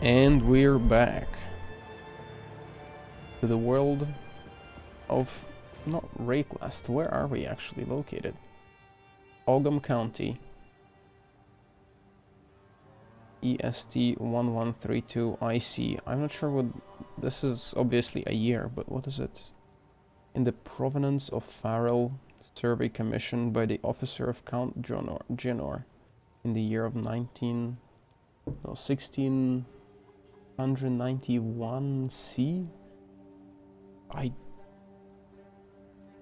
And we're back to the world of not Rayquest. Where are we actually located? Ogham County. EST 1132 IC. I'm not sure what this is. Obviously a year, but what is it? In the provenance of Farrell, survey commissioned by the officer of Count Genor in the year of 1691 C.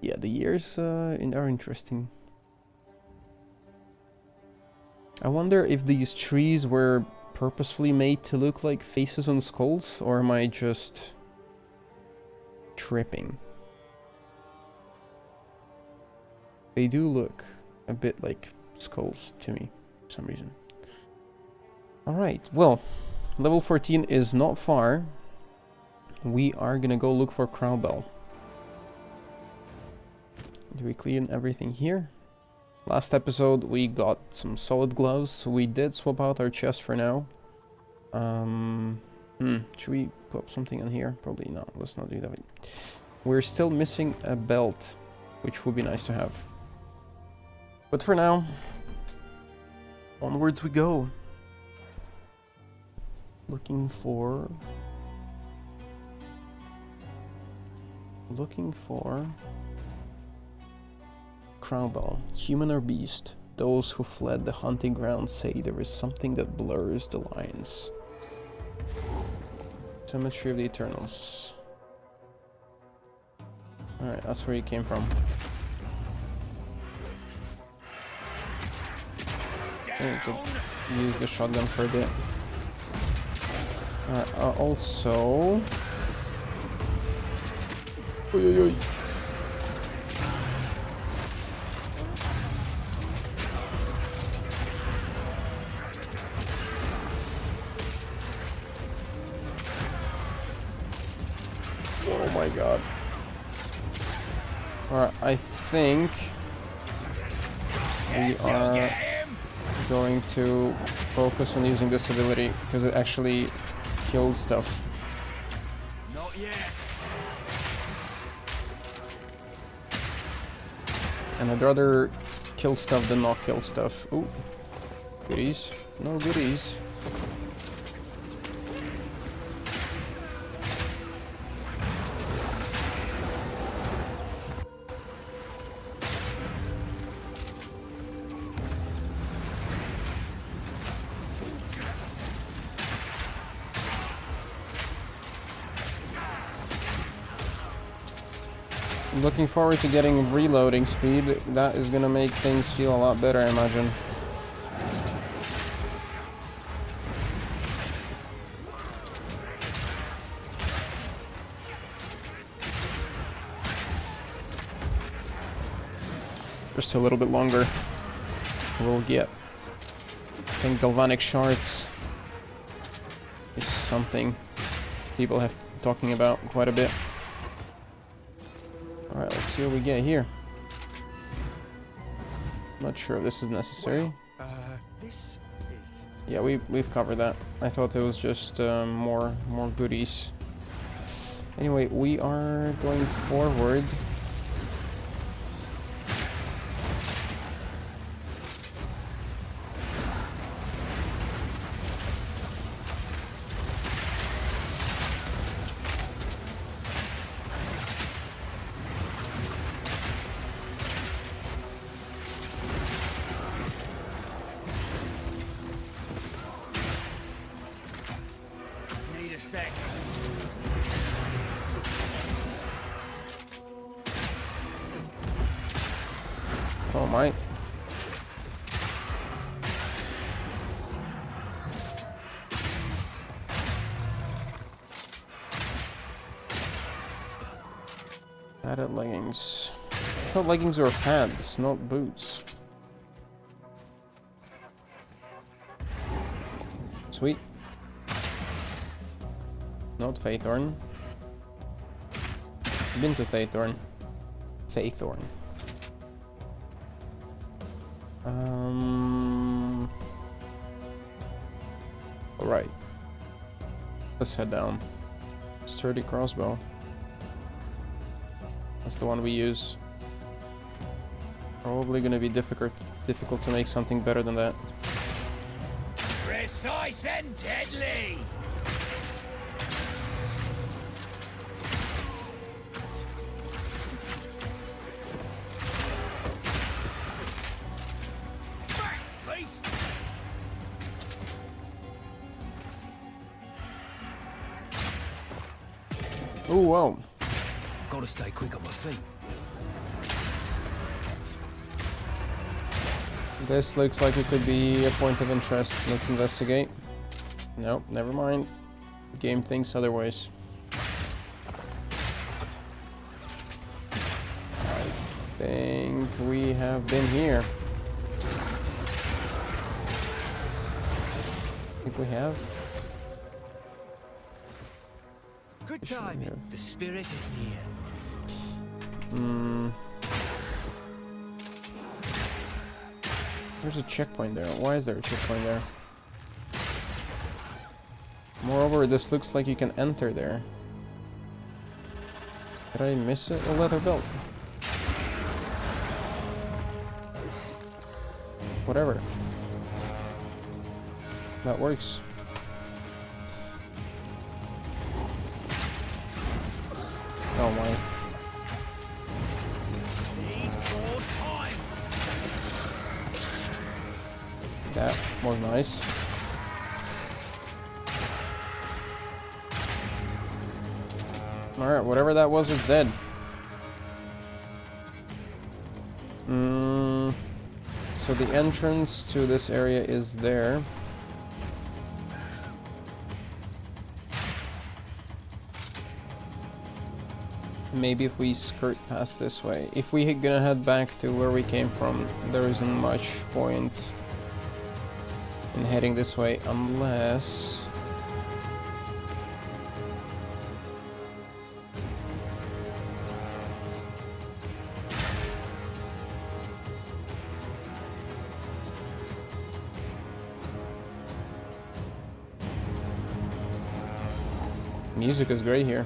Yeah, the years are interesting. I wonder if these trees were purposefully made to look like faces on skulls, or am I just tripping? They do look a bit like skulls to me for some reason. Alright, well, level 14 is not far. We are gonna go look for Crowbell. Do we clean everything here? Last episode we got some solid gloves. We did swap out our chest for now. Should we put something on here? Probably not. Let's not do that. We're still missing a belt, which would be nice to have. But for now, onwards we go. Looking for Crowbell, human or beast. Those who fled the hunting ground say there is something that blurs the lines. Cemetery of the Eternals. Alright, that's where he came from. I need to use the shotgun for a bit. Also... Oy. Oh my god. Alright, I think we are going to focus on using this ability because it actually kills stuff. Not yet. And I'd rather kill stuff than not kill stuff. Ooh. Goodies. No goodies. Looking forward to getting reloading speed. That is gonna make things feel a lot better, I imagine. Just a little bit longer. We'll get, I think, galvanic shards is something people have been talking about quite a bit. Alright, let's see what we get here. Not sure if this is necessary. Well, this is... Yeah, we've covered that. I thought it was just more goodies. Anyway, we are going forward. Sec. Oh my. Padded leggings. I thought leggings were pants, not boots. Sweet. Not Faithorn. Been to Faithorn. Faithorn. Alright. Let's head down. Sturdy crossbow. That's the one we use. Probably gonna be difficult to make something better than that. Precise and deadly. Back, beast. Oh, wow. Gotta stay quick on my feet. This looks like it could be a point of interest. Let's investigate. Nope, never mind. Game thinks otherwise. I think we have been here. I think we have. Good Sure, timing. yeah. The spirit is near. There's a checkpoint there. Why is there a checkpoint there? Moreover, this looks like you can enter there. Did I miss it? A leather belt. Whatever. That works. Oh my. Need more time. That was nice. Alright, whatever that was, it's dead. So the entrance to this area is there. Maybe if we skirt past this way. If we're gonna head back to where we came from, there isn't much point in heading this way unless... Music is great here.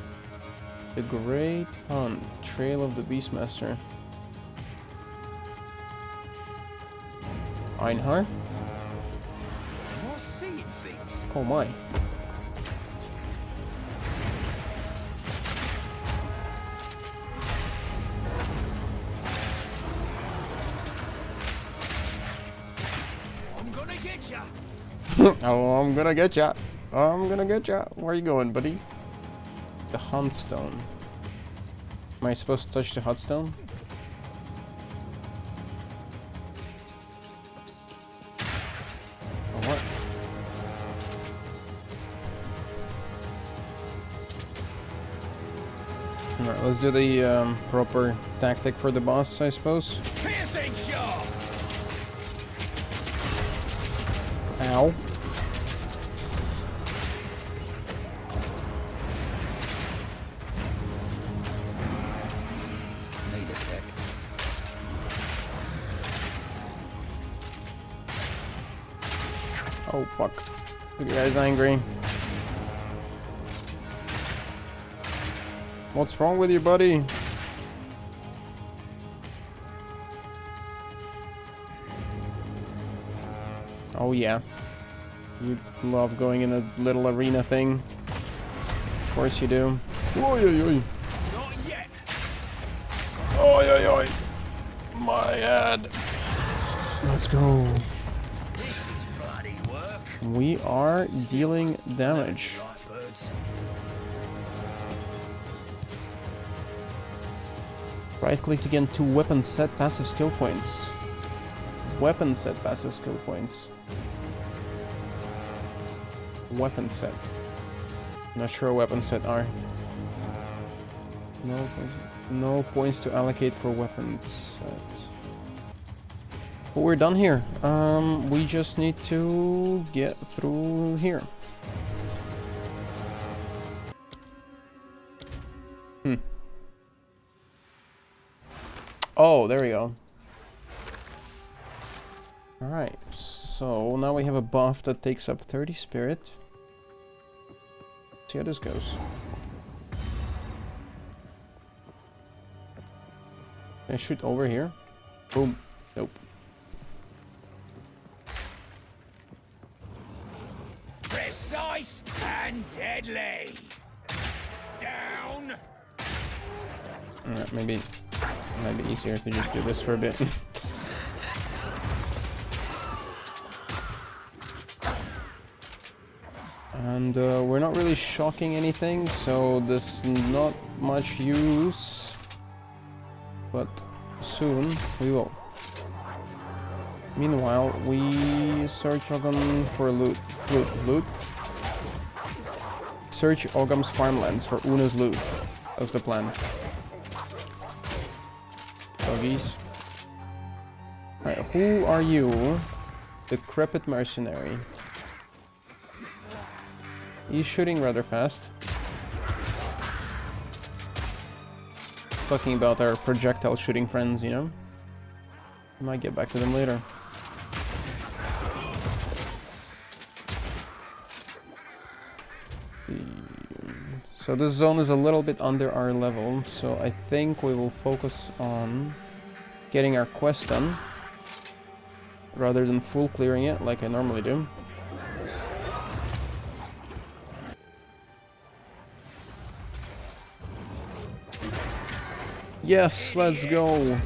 The Great Hunt, Trail of the Beastmaster. Einhar? More seeing things. Oh my. I'm gonna get ya. Oh, I'm gonna get ya. I'm gonna get ya. Where are you going, buddy? The Hunt Stone. Am I supposed to touch the Hunt Stone? Or what? Alright, let's do the proper tactic for the boss, I suppose. Piercing shot. Ow. Need a sec. Oh fuck. The guy's angry. What's wrong with you, buddy? Oh yeah. You love going in a little arena thing. Of course you do. Oi oi oi. Not yet. Oi oi oi. My head. Let's go. This is bloody work. We are dealing damage. Right, birds. Right click to gain 2 weapon set passive skill points. Weapon set passive skill points. Weapon set. Not sure what weapon set are. No points to allocate for weapons set. But we're done here. We just need to get through here. Oh, there we go. Alright, so now we have a buff that takes up 30 spirit. See how this goes. Can I shoot over here? Boom. Nope. Precise and deadly. Down. Alright, maybe it might be easier to just do this for a bit. And we're not really shocking anything, so there's not much use. But soon we will. Meanwhile, we search Ogam for loot. Loot. Search Ogam's farmlands for Una's loot. That's the plan. Doggies. Alright, who are you? Decrepit mercenary. He's shooting rather fast. Talking about our projectile shooting friends, you know? Might get back to them later. So this zone is a little bit under our level, so I think we will focus on getting our quest done rather than full clearing it like I normally do. Yes, let's go.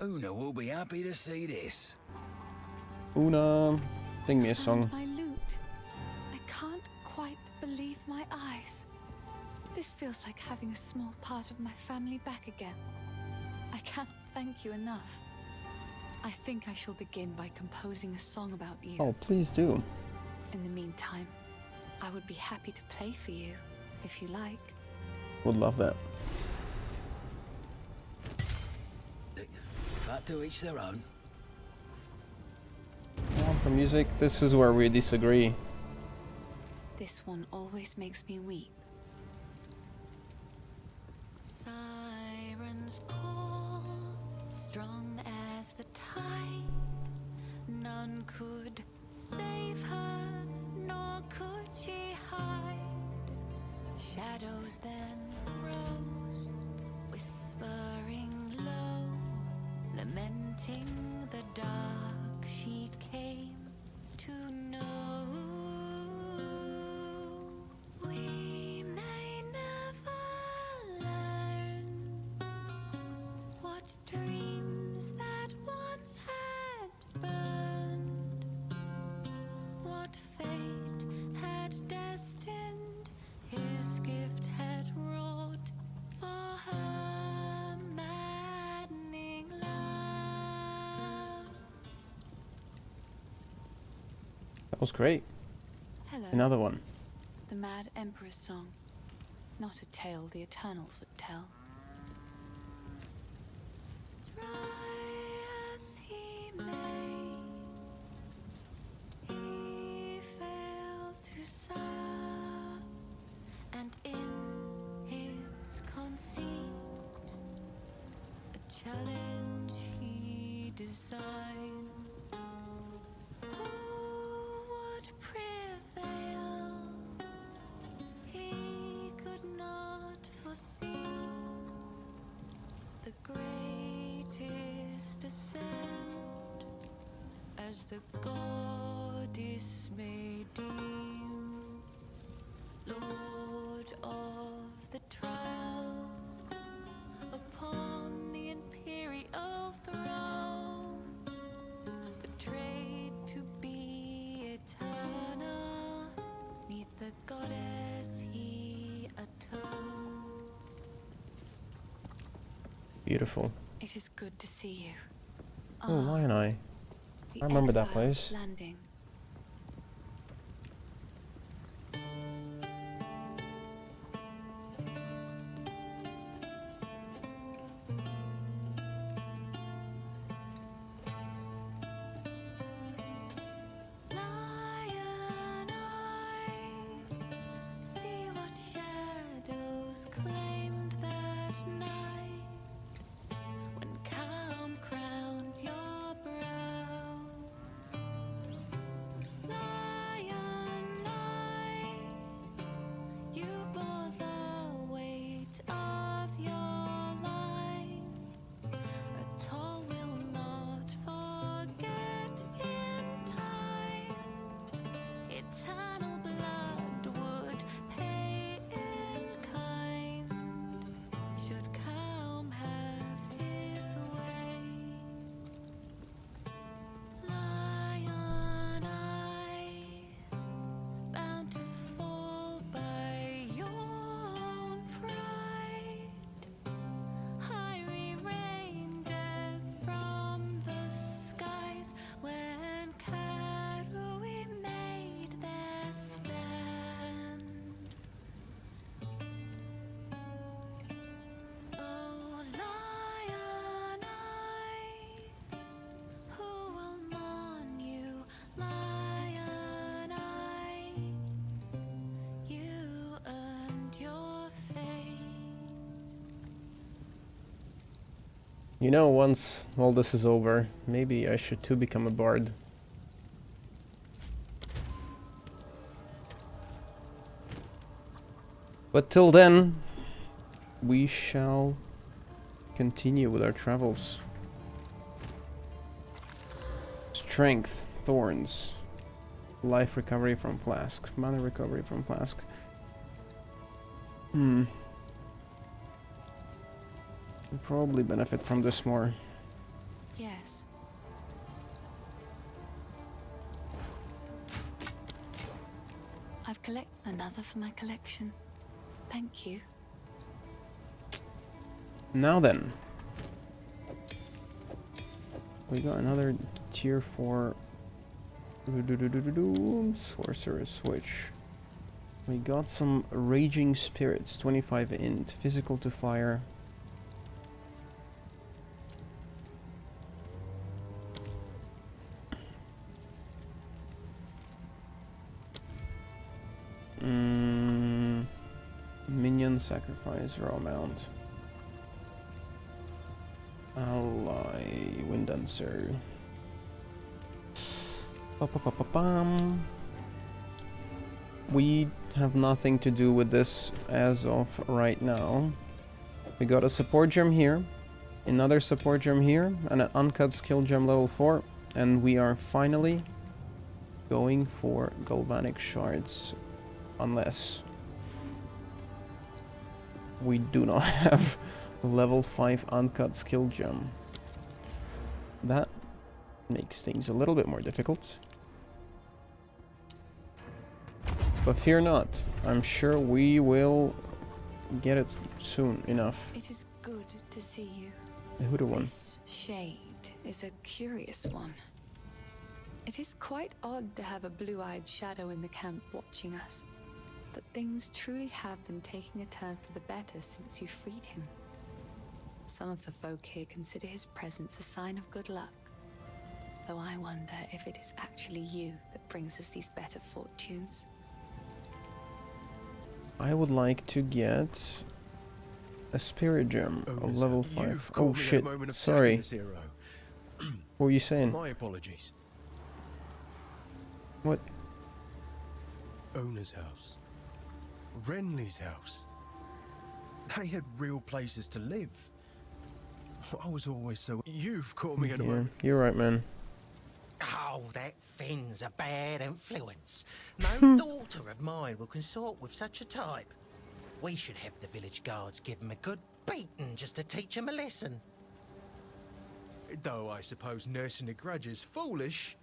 Una will be happy to see this. Una, sing me a song. My loot. I can't quite believe my eyes. This feels like having a small part of my family back again. I cannot thank you enough. I think I shall begin by composing a song about you. Oh, please do. In the meantime, I would be happy to play for you, if you like. Would love that. But to each their own. Well, for music, this is where we disagree. This one always makes me weep. Sirens call, strong as the tide. None could save her, nor could she hide. Shadows then rose, whispering low, lamenting the dark she came to know. We may never learn what dreams that once had burned, what fate had destined, his gift had wrought for her maddening love. That was great. Hello. Another one. The Mad Emperor's Song. Not a tale the Eternals would tell. Try as he may, he failed to serve, and in his conceit, a challenge he designed. Who would prevail? He could not foresee the greatest descent, as the goddess may deem, Lord of the trials upon the imperial throne, betrayed to be eternal, 'neath the goddess he atones. Beautiful. It is good to see you. Oh, Lion Eye. The I remember that Exiles place. Landing. Lion eye, see what shadows claimed that night. You know, once all this is over, maybe I should too become a bard. But till then, we shall continue with our travels. Strength, thorns, life recovery from flask, mana recovery from flask. We'll probably benefit from this more. Yes. I've collected another for my collection. Thank you. Now then, we got another tier 4 sorcerer switch. We got some raging spirits, 25 int, physical to fire. Minion sacrifice raw mount. Ally wind dancer. We have nothing to do with this as of right now. We got a support gem here, another support gem here, and an uncut skill gem level 4, and we are finally going for galvanic shards, unless we do not have level 5 uncut skill gem. That makes things a little bit more difficult. But fear not, I'm sure we will get it soon enough. It is good to see you. Who'd have won? This shade is a curious one. It is quite odd to have a blue-eyed shadow in the camp watching us. But things truly have been taking a turn for the better since you freed him. Some of the folk here consider his presence a sign of good luck. Though I wonder if it is actually you that brings us these better fortunes. I would like to get a spirit gem of level 5. Oh shit, sorry. What were you saying? My apologies. What? Owner's house. Renly's house. They had real places to live. I was always so... You've caught me at a Yeah, moment. you're right, man. Oh, that Finn's a bad influence. No daughter of mine will consort with such a type. We should have the village guards give him a good beating just to teach him a lesson. Though I suppose nursing a grudge is foolish,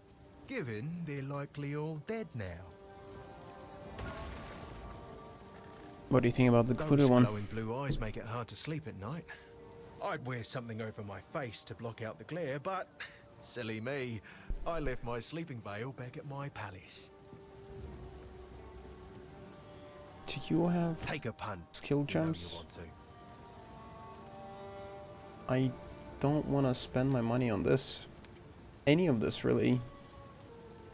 given they're likely all dead now. What do you think about the Those voodoo one? glowing blue eyes make it hard to sleep at night. I'd wear something over my face to block out the glare, but silly me, I left my sleeping veil back at my palace. Do you have Take a punt. skill You know gems? you want to. I don't want to spend my money on this. Any of this, really.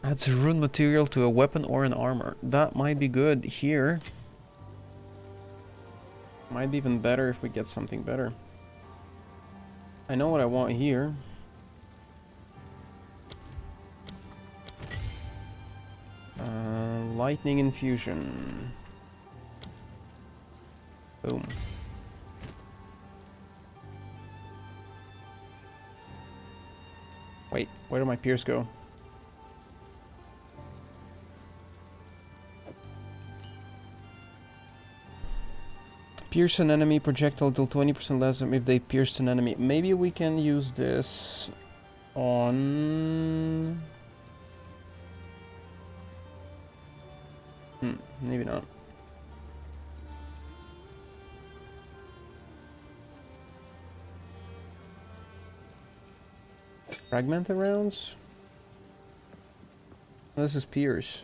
Adds rune material to a weapon or an armor. That might be good here. Might be even better if we get something better. I know what I want here. Lightning infusion. Boom. Wait, where do my peers go? Pierce an enemy projectile till 20% less if they pierce an enemy. Maybe we can use this on... maybe not. Fragmented rounds? This is Pierce.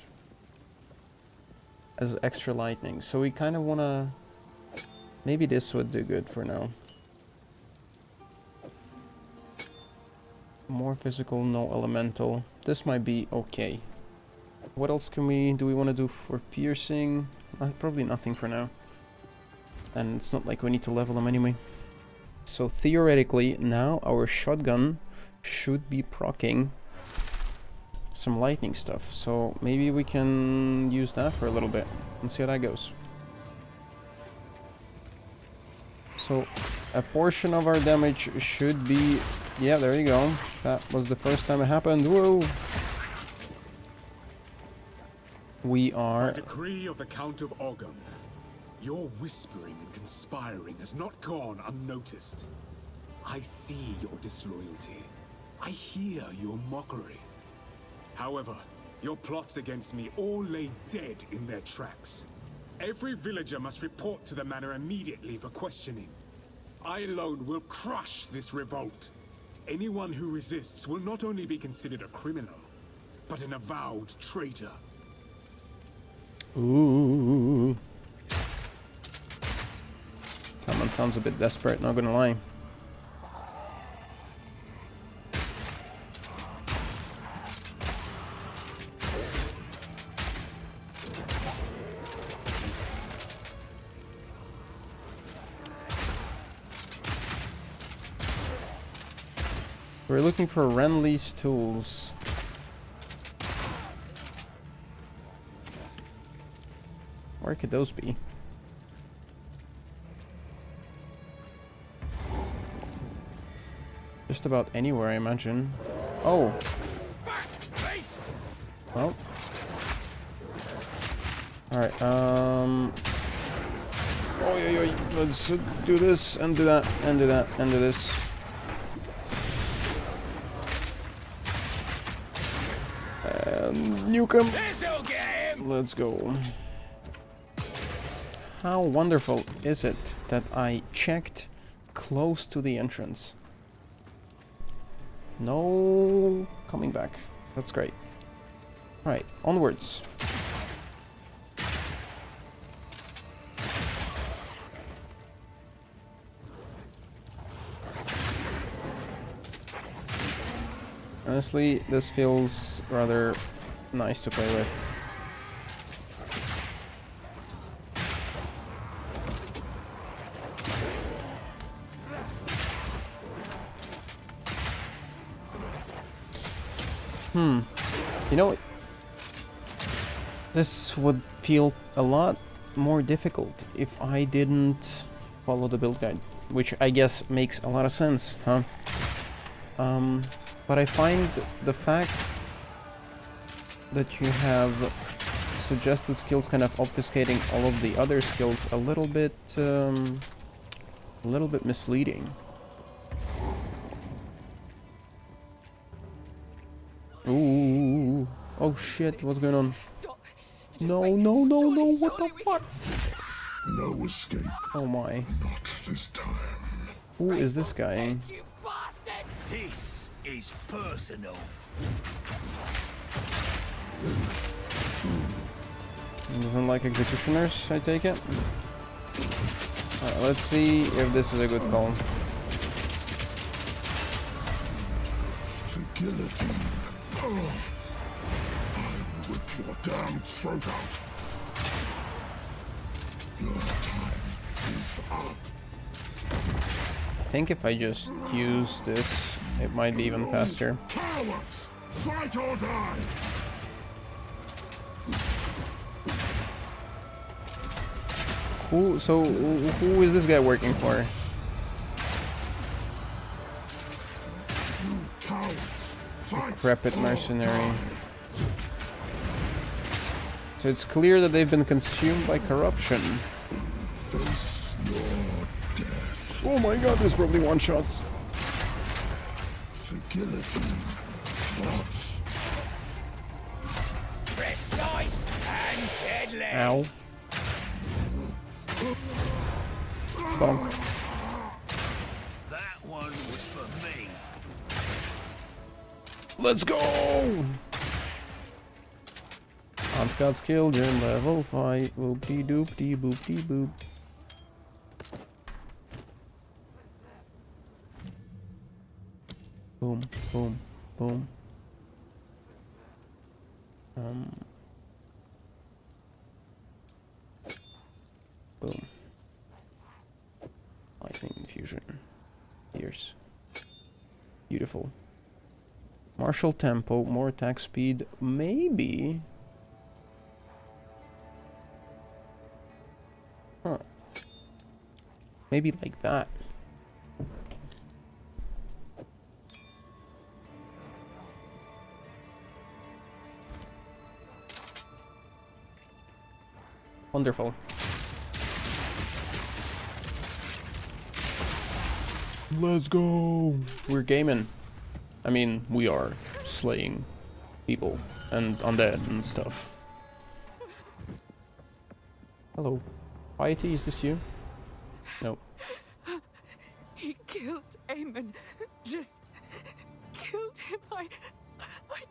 As extra lightning. So we kind of want to... Maybe this would do good for now. More physical, no elemental. This might be okay. What else do we want to do for piercing? Probably nothing for now. And it's not like we need to level them anyway. So theoretically, now our shotgun should be proccing some lightning stuff. So maybe we can use that for a little bit and see how that goes. So a portion of our damage should be... Yeah, there you go. That was the first time it happened. Whoa! We are... By decree of the Count of Ogham, your whispering and conspiring has not gone unnoticed. I see your disloyalty. I hear your mockery. However, your plots against me all lay dead in their tracks. Every villager must report to the manor immediately for questioning. I alone will crush this revolt. Anyone who resists will not only be considered a criminal, but an avowed traitor. Ooh. Someone sounds a bit desperate, not gonna lie. We're looking for Renly's tools. Where could those be? Just about anywhere, I imagine. Oh! Well. Alright, oh, yeah, let's do this, and do that, and do that, and do this. And nuke him! Let's go. How wonderful is it that I checked close to the entrance? No coming back. That's great. Right, onwards. Honestly, this feels rather nice to play with. You know, this would feel a lot more difficult if I didn't follow the build guide, which I guess makes a lot of sense, huh? But I find the fact that you have suggested skills kind of obfuscating all of the other skills a little bit misleading. Ooh. Oh shit, what's going on? No, no, no, no, what the fuck? No escape. Oh my. Not this time. Who is this guy? This is personal. Doesn't like executioners, I take it. Let's see if this is a good call. The guillotine. Oh. I'll rip your damn throat out. Your time is up. I think if I just use this, it might be even faster. Cowards! Fight or die! Who is this guy working for? You cowards! Fight Decrepit or mercenary. die. So it's clear that they've been consumed by corruption. Face your death. Oh my god, there's probably one-shots. The guillotine drops. Precise and deadly. Ow. Bonk. That one was for me. Let's go! Scout's killed in level 5. Whoop-de doop-de boop-de boop. Boom, boom, boom. Boom. Lightning infusion. years. Beautiful. Martial tempo, more attack speed, maybe. Huh. Maybe like that. Wonderful. Let's go! We're gaming. I mean, we are slaying people and undead and stuff. Hello. Piety, is this you? No. He killed Eamon. Just killed him. I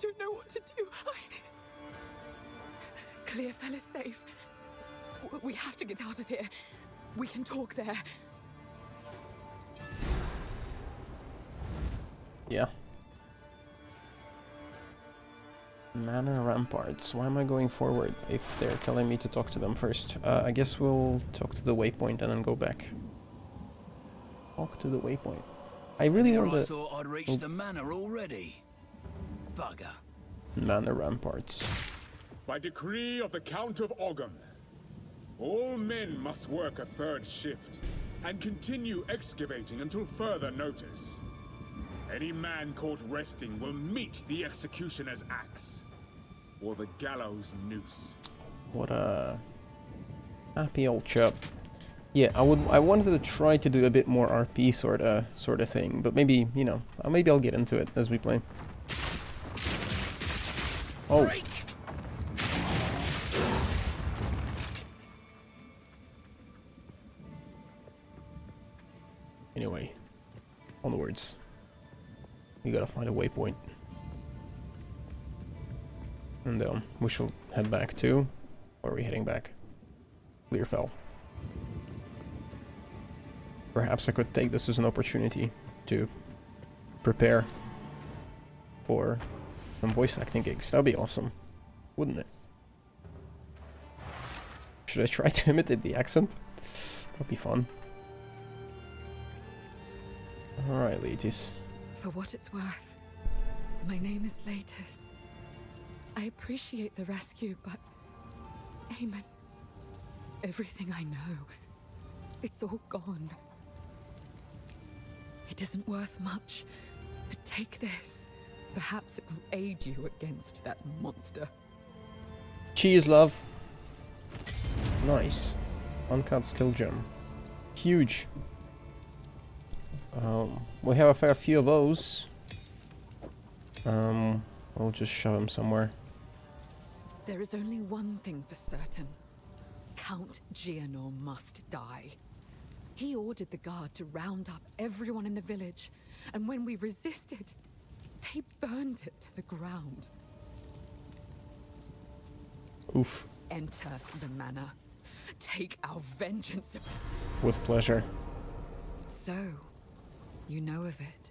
don't know what to do. Clearfell is safe. We have to get out of here. We can talk there. Yeah. Manor ramparts. Why am I going forward if they're telling me to talk to them first? I guess we'll talk to the waypoint and then go back. Talk to the waypoint. I really want to... I thought I'd reached the manor already. Bugger. Manor ramparts. By decree of the Count of Ogham, all men must work a third shift and continue excavating until further notice. Any man caught resting will meet the executioner's axe or the gallows noose. What a happy old chap. Yeah, I wanted to try to do a bit more RP sort of thing, but maybe, you know, maybe I'll get into it as we play. Oh. Anyway, onwards. We gotta find a waypoint. And we shall head back to... Where are we heading back? Clearfell. Perhaps I could take this as an opportunity to prepare for some voice acting gigs. That'd be awesome, wouldn't it? Should I try to imitate the accent? That'd be fun. Alright, ladies. For what it's worth, my name is Latus. I appreciate the rescue, but... Eamon, everything I know, it's all gone. It isn't worth much, but take this. Perhaps it will aid you against that monster. Cheers, love. Nice. Uncut skill gem. Huge. We have a fair few of those. We'll just shove him somewhere. There is only one thing for certain. Count Gianor must die. He ordered the guard to round up everyone in the village, and when we resisted, they burned it to the ground. Oof. Enter the manor. Take our vengeance. With pleasure. So, you know of it.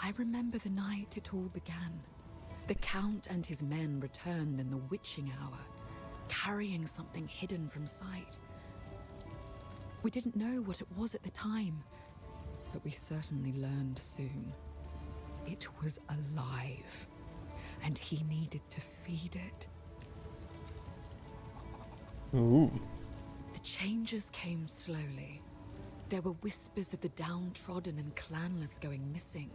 I remember the night it all began. The Count and his men returned in the witching hour, carrying something hidden from sight. We didn't know what it was at the time, but we certainly learned soon. It was alive, and he needed to feed it. Ooh. The changes came slowly. There were whispers of the downtrodden and clanless going missing.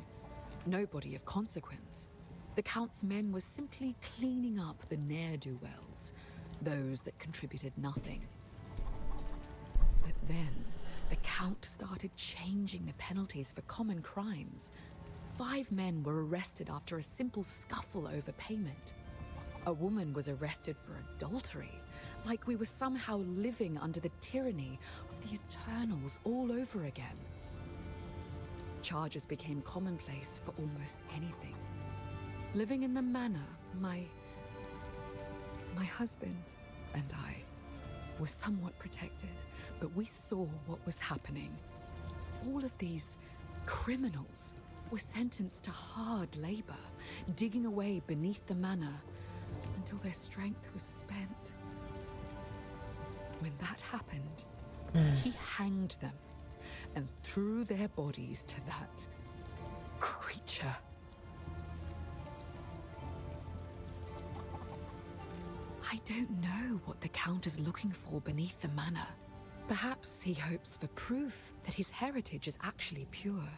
Nobody of consequence. The Count's men were simply cleaning up the ne'er-do-wells, those that contributed nothing. But then, the Count started changing the penalties for common crimes. 5 men were arrested after a simple scuffle over payment. A woman was arrested for adultery, like we were somehow living under the tyranny of the Eternals all over again. Charges became commonplace for almost anything. Living in the manor, my husband and I were somewhat protected, but we saw what was happening. All of these criminals were sentenced to hard labor, digging away beneath the manor until their strength was spent. When that happened, he hanged them, and threw their bodies to that creature. I don't know what the Count is looking for beneath the manor. Perhaps he hopes for proof that his heritage is actually pure.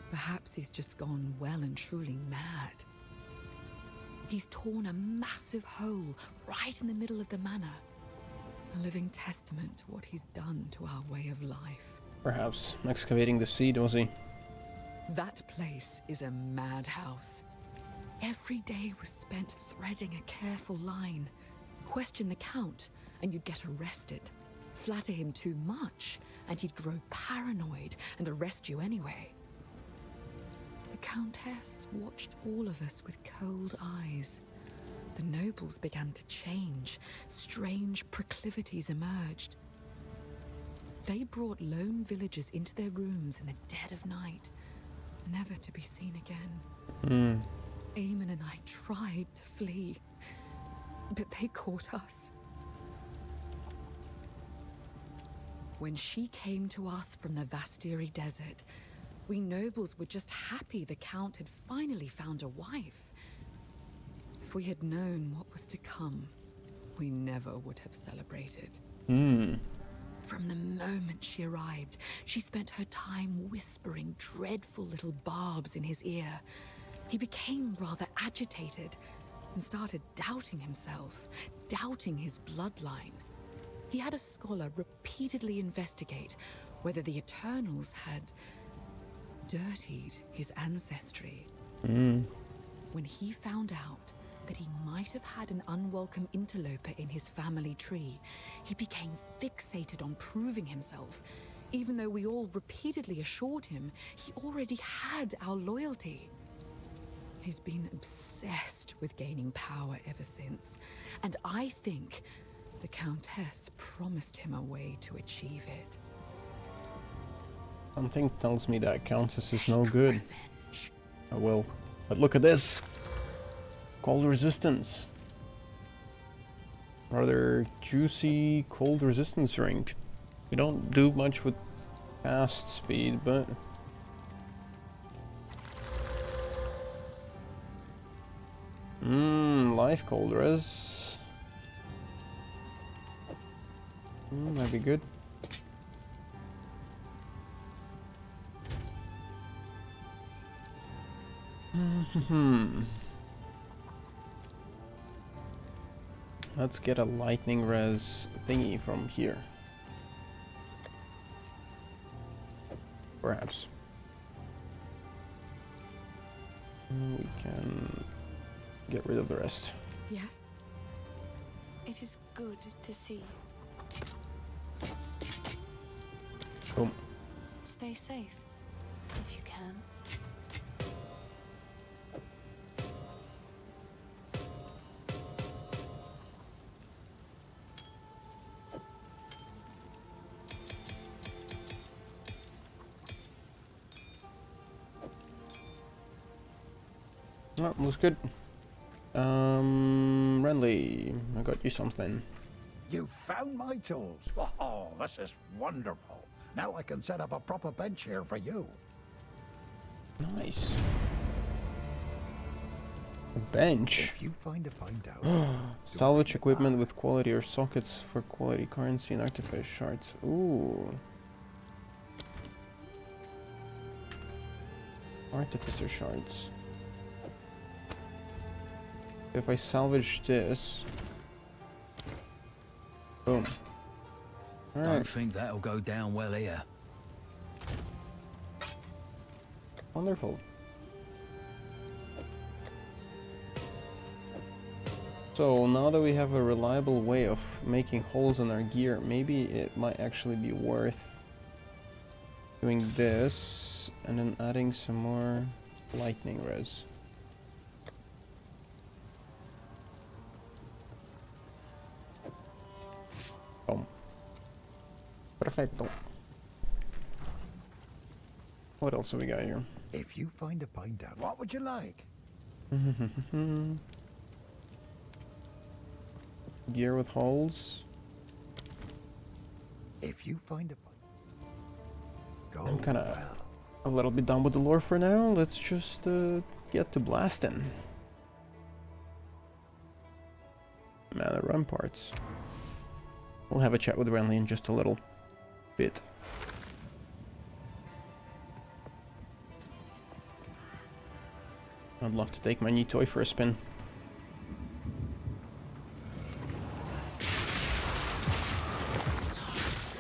Perhaps he's just gone well and truly mad. He's torn a massive hole right in the middle of the manor. A living testament to what he's done to our way of life. Perhaps excavating the seed, was he? That place is a madhouse. Every day was spent threading a careful line. Question the Count, and you'd get arrested. Flatter him too much, and he'd grow paranoid and arrest you anyway. The Countess watched all of us with cold eyes. The nobles began to change. Strange proclivities emerged. They brought lone villagers into their rooms in the dead of night, never to be seen again. Eamon and I tried to flee, but they caught us. When she came to us from the Vastiri desert, we nobles were just happy the Count had finally found a wife. If we had known what was to come, we never would have celebrated. From the moment she arrived, she spent her time whispering dreadful little barbs in his ear. He became rather agitated and started doubting himself, doubting his bloodline. He had a scholar repeatedly investigate whether the Eternals had dirtied his ancestry. When he found out that he might have had an unwelcome interloper in his family tree, he became fixated on proving himself, even though we all repeatedly assured him he already had our loyalty. He's been obsessed with gaining power ever since, and I think the Countess promised him a way to achieve it. Something tells me that Countess is no good. Revenge. Oh well. But look at this! Cold resistance. Rather juicy cold resistance drink. We don't do much with fast speed, but... life cold res. That'd be good. Let's get a lightning res thingy from here. Perhaps. We can get rid of the rest. Yes? It is good to see you. Boom. Stay safe, if you can. Oh, looks good. Renly, I got you something. You found my tools. Oh, this is wonderful. Now I can set up a proper bench here for you. Nice. A bench. If you find a find out. Salvage equipment with quality or sockets for quality currency and artifact shards. Ooh. Artificer shards. If I salvage this... Boom. Don't Alright, think that'll go down well here. wonderful. So now that we have a reliable way of making holes in our gear, maybe it might actually be worth doing this and then adding some more lightning res. Boom. Perfecto. What else have we got here? If you find a find out, what would you like? Gear with holes. If you find a I'm kind of a little bit done with the lore for now. Let's just get to blasting. Mana ramparts. We'll have a chat with Renly in just a little bit. I'd love to take my new toy for a spin.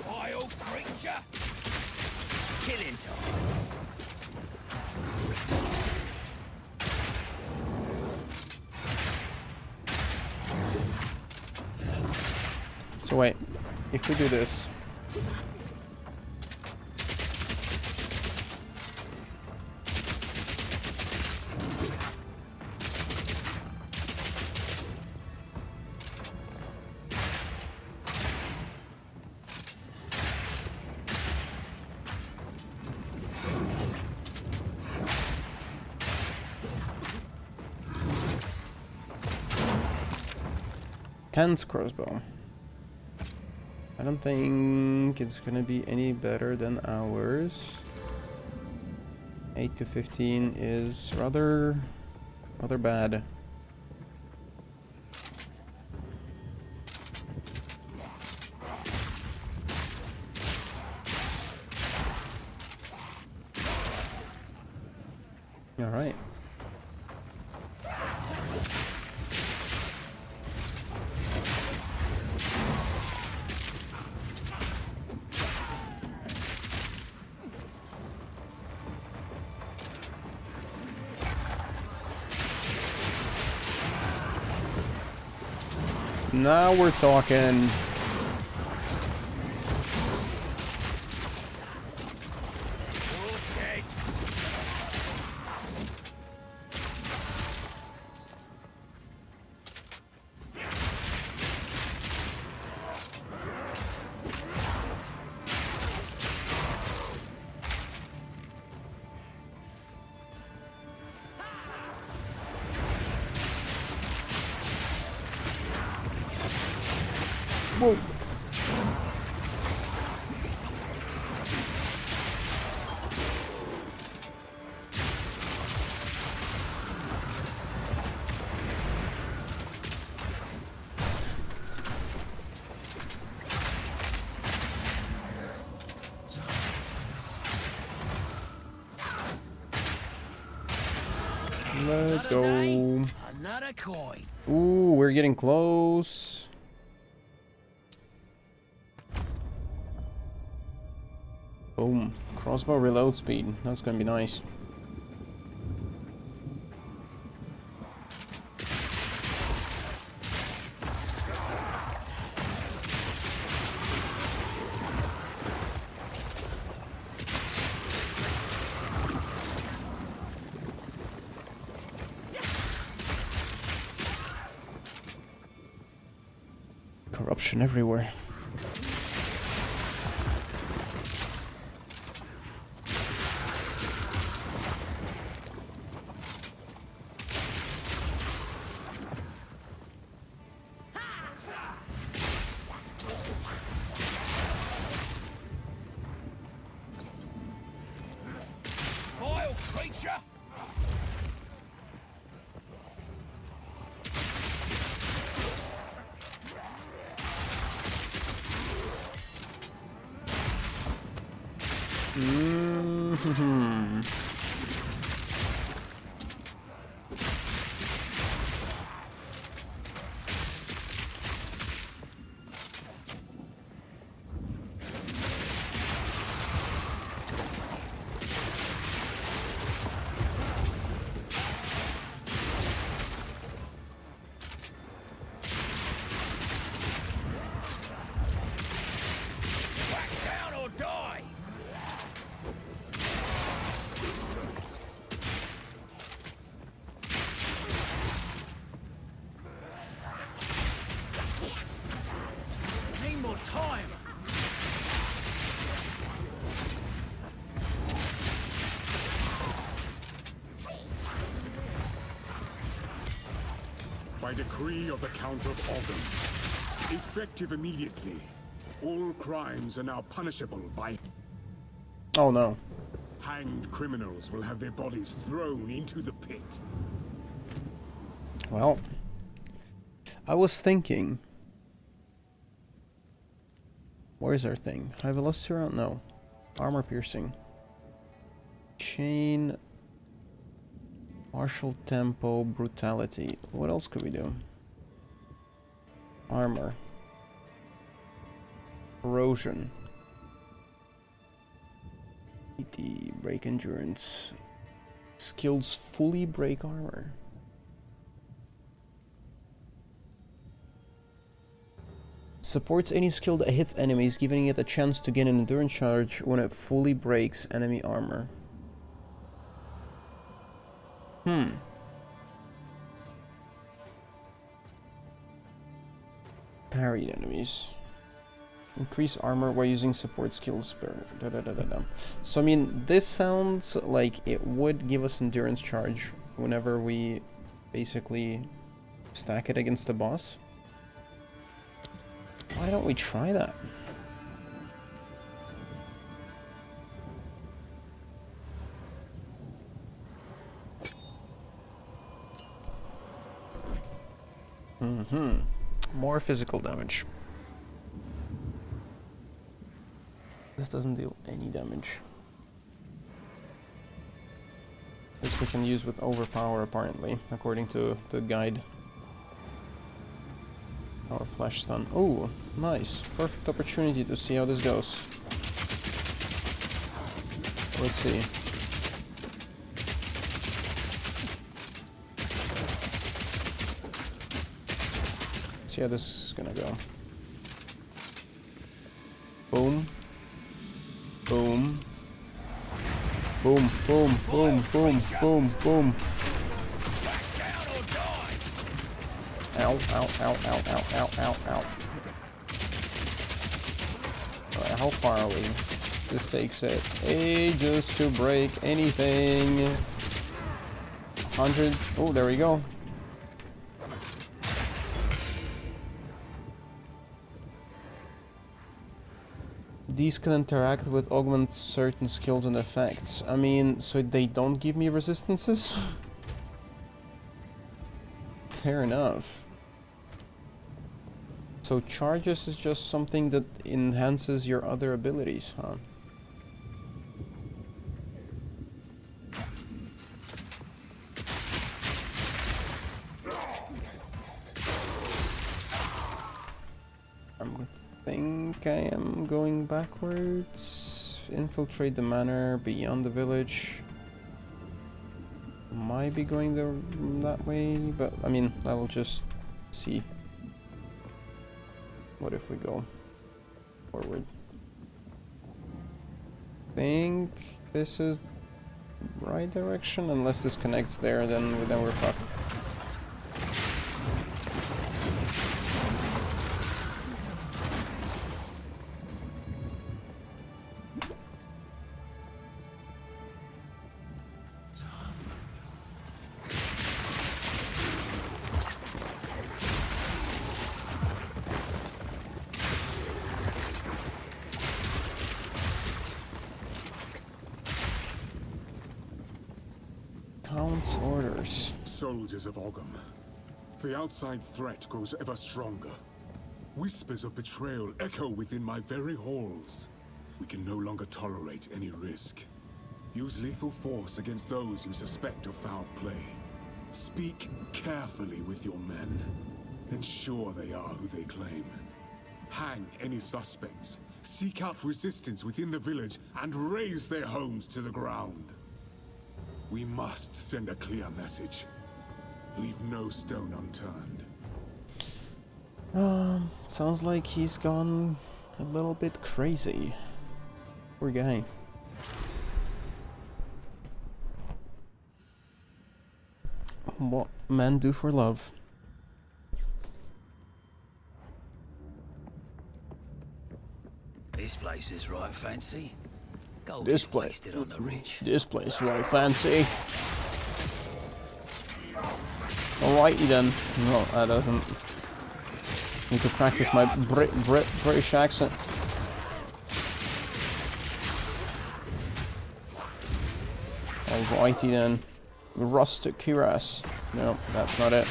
Wild creature! Killing time! So wait, if we do this... Ken's crossbow. I don't think it's gonna be any better than ours. 8 to 15 is rather bad. All right. Now we're talking. Whoa. Let's go. Another coin. Ooh, we're getting close. Boom. Crossbow reload speed. That's gonna be nice. Corruption everywhere. Vile creature! Mm-hmm. Back down or die! Need more time! By decree of the Count of Ogden, effective immediately, all crimes are now punishable by Oh no. Hanged criminals will have their bodies thrown into the pit. Well, I was thinking. Where's our thing? High velocity round? No. Armor piercing. Chain. Martial tempo. Brutality. What else could we do? Armor. Corrosion. 80. Break endurance. Skills fully break armor. Supports any skill that hits enemies, giving it a chance to gain an endurance charge when it fully breaks enemy armor. Parried enemies. Increase armor while using support skills. So I mean, this sounds like it would give us endurance charge whenever we basically stack it against the boss. Why don't we try that? More physical damage. This doesn't deal any damage. This we can use with overpower apparently, according to the guide. Our flash stun. Oh, nice. Perfect opportunity to see how this goes. Let's see. Let's see how this is gonna go. Boom. Boom. Boom, boom, boom, boom, boom, boom. Ow, ow, ow, ow, ow, ow, ow, ow. Alright, how far are we? This takes it ages to break anything. 100. Oh, there we go. These can interact with augment certain skills and effects. I mean, so they don't give me resistances? Fair enough. So charges is just something that enhances your other abilities, huh? I think I am going backwards. Infiltrate the manor beyond the village. Might be going that way, but I mean, I will just see. What if we go forward? Think this is the right direction. Unless this connects there, then we're fucked. Count's orders. Soldiers of Ogham, the outside threat grows ever stronger. Whispers of betrayal echo within my very halls. We can no longer tolerate any risk. Use lethal force against those you suspect of foul play. Speak carefully with your men. Ensure they are who they claim. Hang any suspects. Seek out resistance within the village and raze their homes to the ground. We must send a clear message. Leave no stone unturned. Sounds like he's gone a little bit crazy. Poor guy. What men do for love. This place is right fancy. Gold This is place. wasted on the rich. This place right fancy. Alrighty then. No, that doesn't. Need to practice my British accent. Alrighty then. Rustic cuirass. No, that's not it.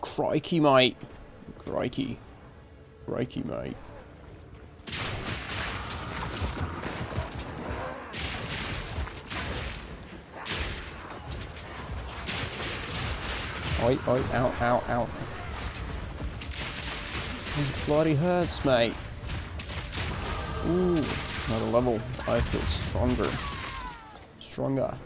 Crikey, mate. Crikey. Crikey, mate. Oi, oi, ow, ow, ow. This bloody hurts, mate. Ooh, another level. I feel stronger. Stronger.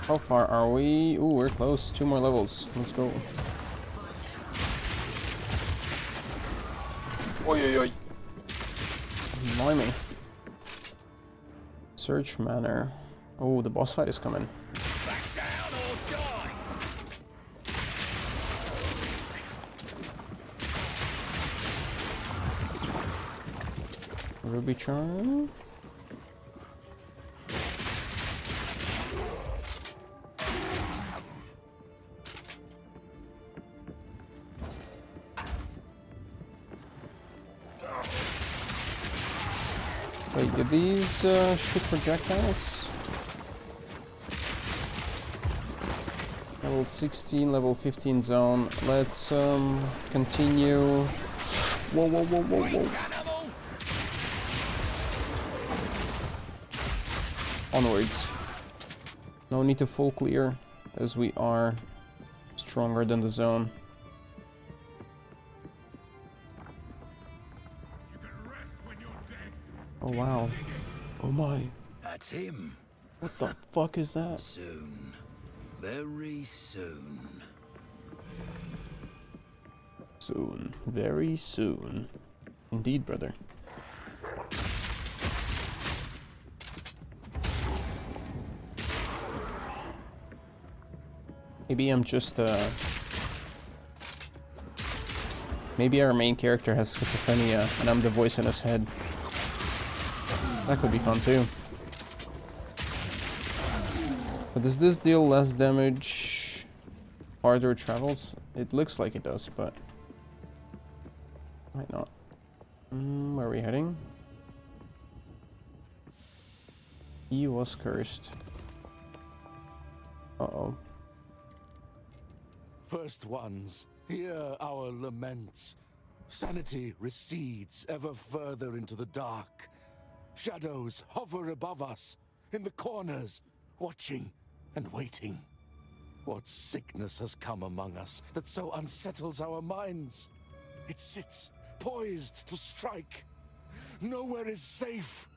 How far are we? Ooh, we're close. 2 more levels. Let's go. Oi, oi, oi. Blimey. Search manor. Oh, the boss fight is coming. Back down or die! Ruby charm. Wait, did these shoot projectiles? Level 16, level 15 zone. Let's continue. Whoa, whoa, whoa, whoa, whoa. Onwards. No need to full clear, as we are stronger than the zone. Oh wow. Oh my. That's him. What the fuck is that? Soon. Very soon. Soon. Very soon. Indeed, brother. Maybe I'm just maybe our main character has schizophrenia and I'm the voice in his head. That could be fun too. But does this deal less damage farther it travels? It looks like it does, but might not. Where are we heading? He was cursed. Uh-oh. First ones, hear our laments. Sanity recedes ever further into the dark. Shadows hover above us, in the corners, watching and waiting. What sickness has come among us that so unsettles our minds? It sits, poised to strike. Nowhere is safe.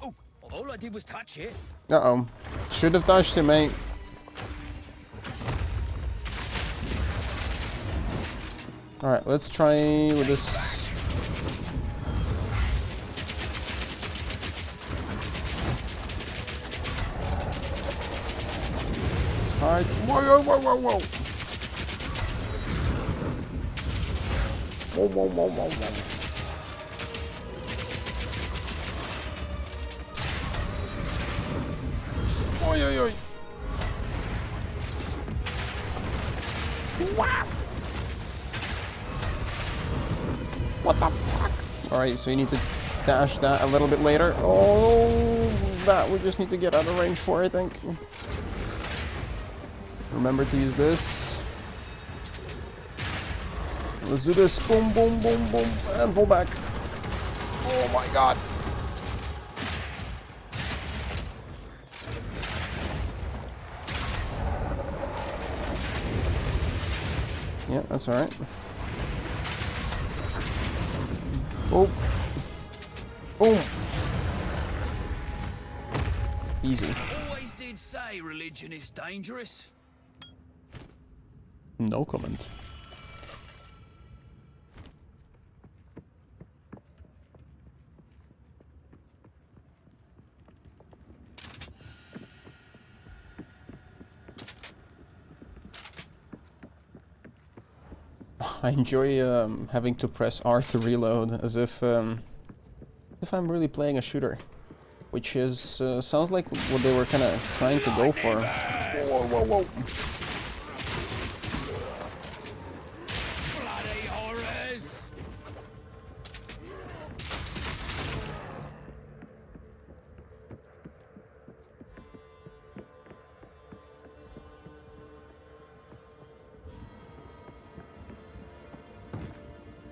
Oh, all I did was touch it. Uh-oh. Should have touched it, mate. Alright, let's try with this. It's hard. Whoa, whoa, whoa, whoa, whoa. Whoa, whoa, whoa, whoa, whoa. Oi, oi, oi. Wow. What the fuck? Alright, so you need to dash that a little bit later. Oh, that we just need to get out of range for, I think. Remember to use this. Let's do this. Boom, boom, boom, boom. And pull back. Oh my god. Yeah, that's alright. Oh. Boom. Easy. Always did say religion is dangerous. No comment. I enjoy having to press R to reload, as if I'm really playing a shooter, which is sounds like what they were kind of trying to go for. Whoa, whoa, whoa! Bloody horrors!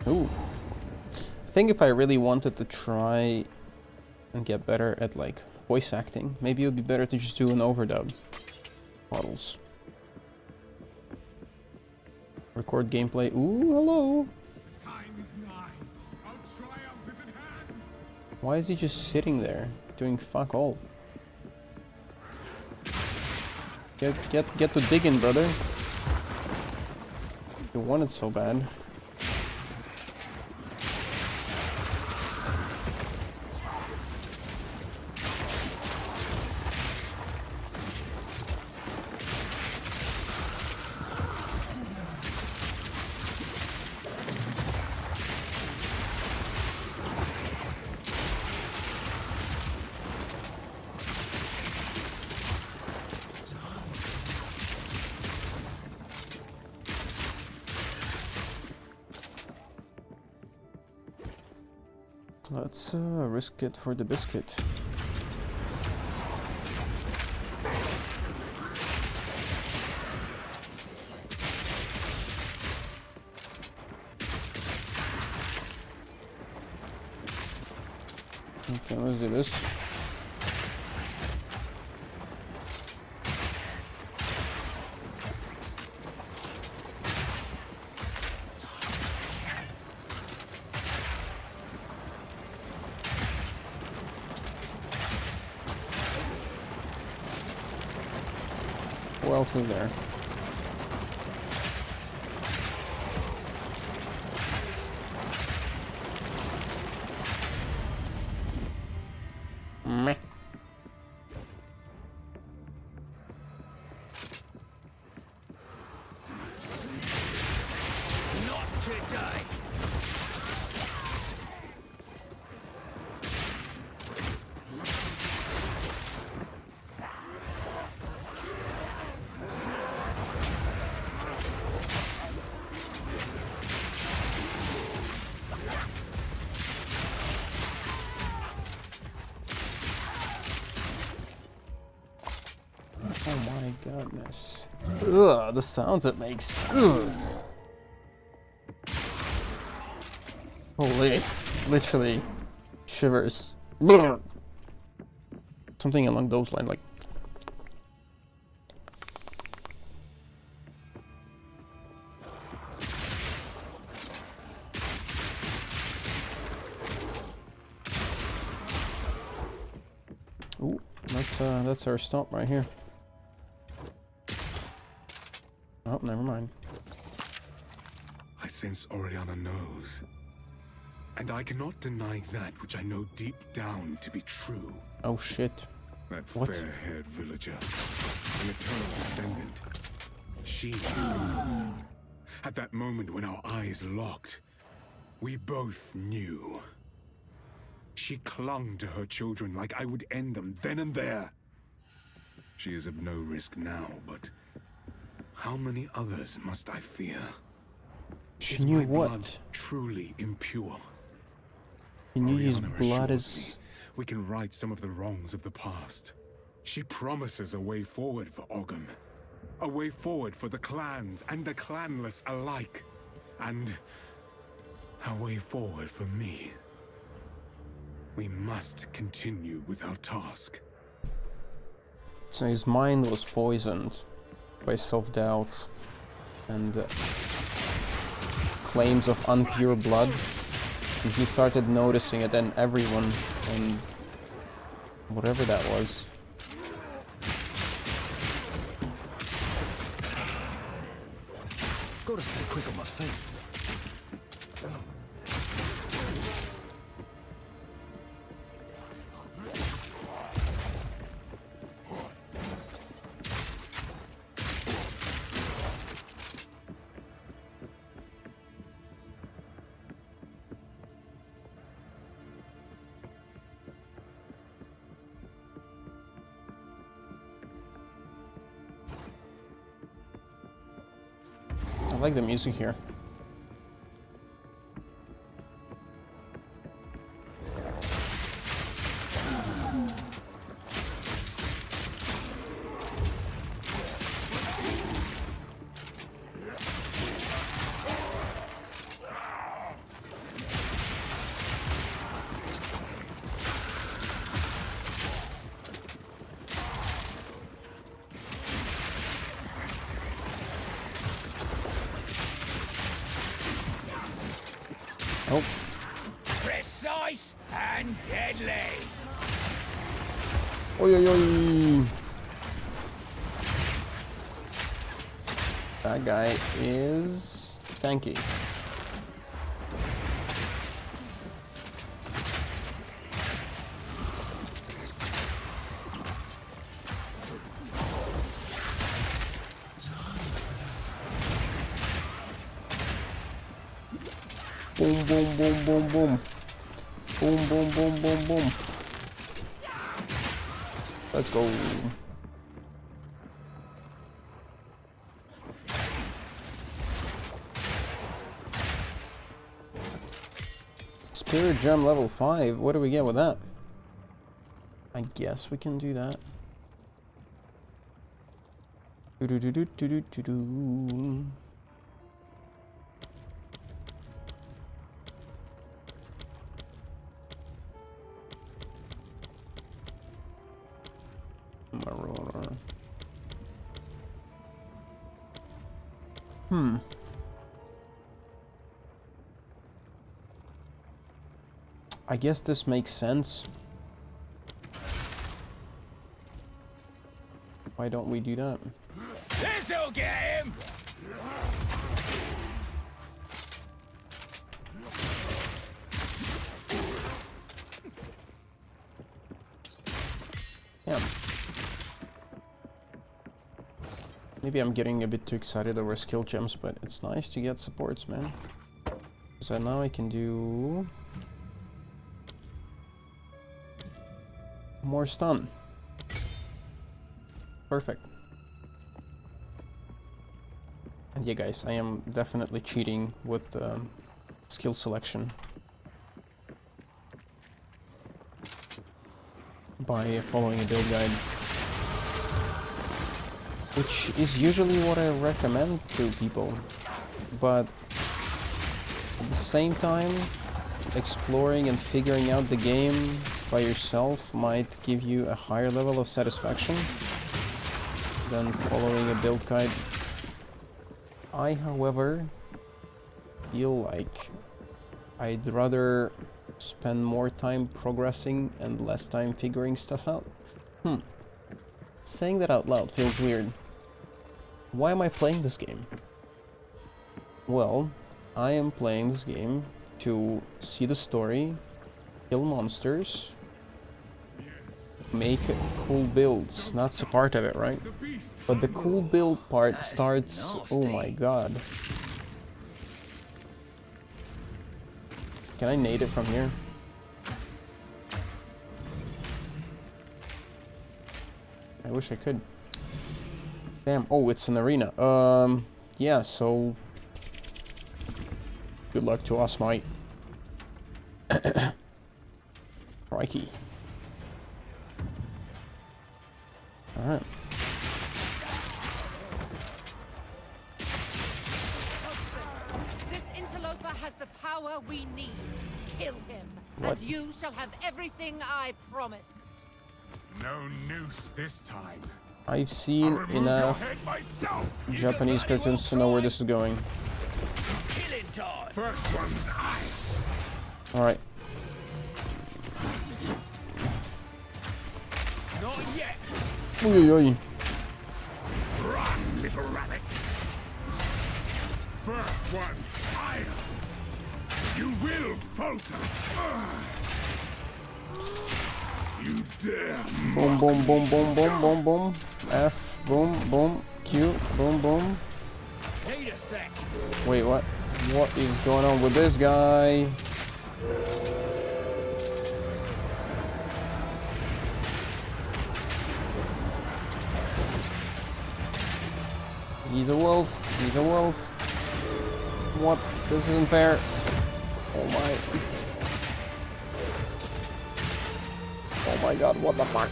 Ooh. I think if I really wanted to try and get better at like voice acting, maybe it would be better to just do an overdub. Models. Record gameplay. Ooh, hello. Time is nigh. Our triumph is at hand. Why is he just sitting there doing fuck all? Get to digging, brother. You want it so bad. Let's risk it for the biscuit. Okay, let's do this. Who else is there? Meh. Not today! Oh my goodness. Ugh, the sounds it makes. Ugh. Holy, literally shivers. Brr. Something along those lines, like. Ooh, that's our stop right here. Oh, never mind. I sense Oriana knows. And I cannot deny that which I know deep down to be true. Oh shit. That What? fair-haired villager, an eternal descendant. She... At that moment when our eyes locked, we both knew. She clung to her children like I would end them then and there. She is of no risk now, but how many others must I fear? She Is knew my blood what? truly impure? He knew his Oriana blood assures me is... we can right some of the wrongs of the past. She promises a way forward for Ogham. A way forward for the clans and the clanless alike. And a way forward for me. We must continue with our task. So his mind was poisoned by self-doubt and claims of unpure blood. And he started noticing it in everyone, and whatever that was. Gotta stay quick on my feet. like the music here. Oh. Precise and deadly. Oi, oi, oi. That guy is tanky. Boom, boom, boom, boom, boom. Boom, boom, boom, boom, boom. Let's go. Spirit Gem level 5. What do we get with that? I guess we can do that. Do-do-do-do-do-do-do. Marauder. I guess this makes sense. Why don't we do that? This'll get him. Yeah. Maybe I'm getting a bit too excited over skill gems, but it's nice to get supports, man. So now I can do more stun. Perfect. And yeah, guys, I am definitely cheating with skill selection by following a build guide, which is usually what I recommend to people, but at the same time, exploring and figuring out the game by yourself might give you a higher level of satisfaction than following a build guide. I, however, feel like I'd rather spend more time progressing and less time figuring stuff out. Saying that out loud feels weird. Why am I playing this game? Well, I am playing this game to see the story, kill monsters, make cool builds. That's a part of it, right? But the cool build part starts... Oh my god. Can I nade it from here? I wish I could. Damn. Oh, it's an arena. Yeah, so... Good luck to us, mate. Crikey. Alright. This interloper has the power we need. Kill him, What? and you shall have everything I promised. No noose this time. I've seen enough Japanese cartoons to know where this is going. Killing time. First one's eye. Alright. Not yet. Oi, oi, oi. Run, little rabbit. First one's fire. You will falter. You dare. Boom, boom, boom, boom, boom, boom, boom. F, boom, boom. Q, boom, boom. Need a sec. Wait, what? What is going on with this guy? He's a wolf. He's a wolf. What? This isn't fair. Oh my. Oh my god, what the fuck?